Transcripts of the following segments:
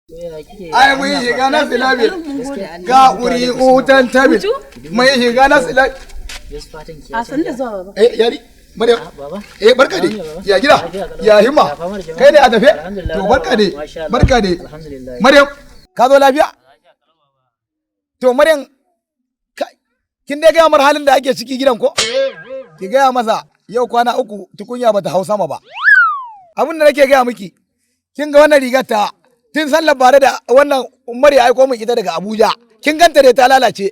Ai mun shiga na silabil ga uri utan tabil mun shiga na silabil. A san da zuwa baba. Yari Maryam. Baba. Barka dai. Ya gida? Ya himma? Kai ne a tafe? To barka dai. Barka dai. Maryam, ka zo lafiya? To Maryam, kin dai gaya mar halin da ake ciki gidan ko? Ki gaya masa yau kwana 3 tukunya bata hau sama ba. Abin da nake gaya miki, kin ga wannan rigar ta tun sallar bare da wannan Umar ya aiko min ita daga Abuja. Kin ganta dai ta lalace.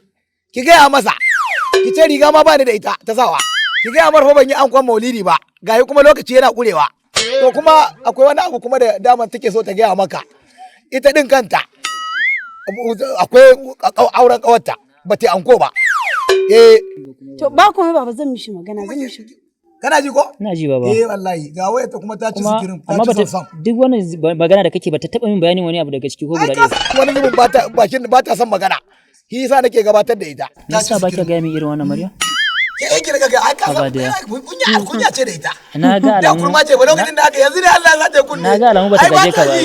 Ki gaya masa. Ki ce riga ma bani da ita ta sawa. Ki gaya mar fa ban yi ankon maulidi ba. Gayi kuma lokaci yana kurewa. To kuma akwai wani abu kuma da daman take so ta gaya maka. Ita din kanta akwai auren kawarta ba ta anko ba. To ba kuma baba zan mishi magana zan mishi. Kana ji ko? Ina ji baba. Wallahi ga waya ta kuma ta ci sikirin ta ci son. Duk wannan magana da kake bata taba min bayanin wani abu daga ciki ko guda ɗaya. Wani zubin ba ta son magana. Shi yasa nake gabatar da ita. Me yasa ba ki ga min irin wannan Maryam? Ke yake daga ga aka san kunya ce da ita. Na ga alamu. Da kurma ce ba lokacin da aka yanzu ne Allah ya sace kunne. Na ga alamu bata gaje ka ba.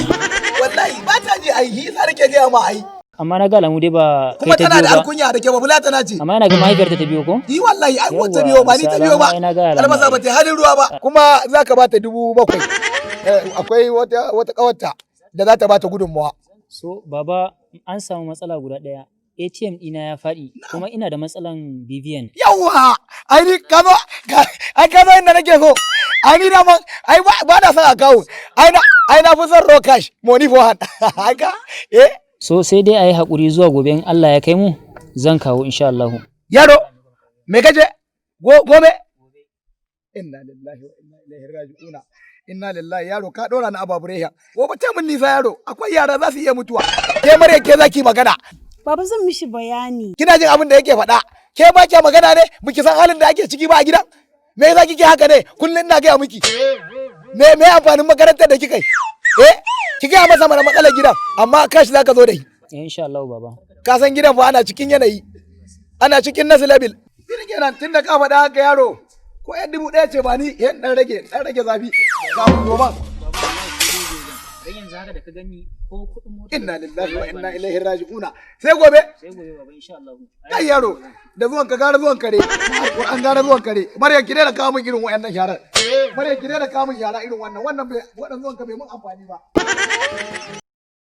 Wallahi ba ta ji ai shi yasa nake ga ma ai. Amma na ga alamu dai ba kai ta biyo ba. Kuma tana da alkunya da ke ba bulata na ce. Amma ina ga mahaifiyarta ta biyo ko? Yi wallahi ai wata biyo ba ni ta biyo ba. Albasa ba ta halin ruwa ba. Kuma zaka ba ta 7,000. Akwai wata kawarta da za ta ba ta gudunmawa. So baba an samu matsala guda ɗaya. ATM ɗina ya faɗi kuma ina da matsalan BVN. Yawwa! Ai ni ka zo inda nake so. Ai ni da ai ba na son account. Ai na fi son raw cash, money for hand. Haka? So sai dai ayi hakuri zuwa gobe in Allah ya kai mu zan kawo insha Allah. Yaro, me kace? Gobe? Inna lillahi wa inna ilaihi raji'una. Inna lillahi yaro ka dora na ababureya. Gobe ta mun nisa yaro, akwai yara za su iya mutuwa. Ke mare ke zaki magana. Baba zan mishi bayani. Kina jin abin da yake faɗa? Ke ba ke magana ne? Biki san halin da ake ciki ba a gidan? Me yasa kike haka ne? Kullun ina gaya miki. Me amfanin makarantar da kika yi? Ki gaya masa mana matsalar gidan, amma kashi zaka zo da shi. Insha Allah baba. Ka san gidan fa ana cikin yanayi. Ana cikin nasilabil. Kin kenan tunda ka faɗa haka yaro. Ko 1,000 ce ba ni dan rage zafi. Ka mu goma. Dan yanzu haka da ka gani ko kuɗin mota. Inna lillahi wa inna ilaihi raji'una. Sai gobe? Sai gobe baba insha Allah. Kai yaro, da zuwan ka gara zuwan kare. Alquran gara zuwan kare. Maryam ki daina kawo min irin wayannan yaran. Maryam ki daina kawo min yara irin wannan. Wannan zuwan ka bai mun amfani ba.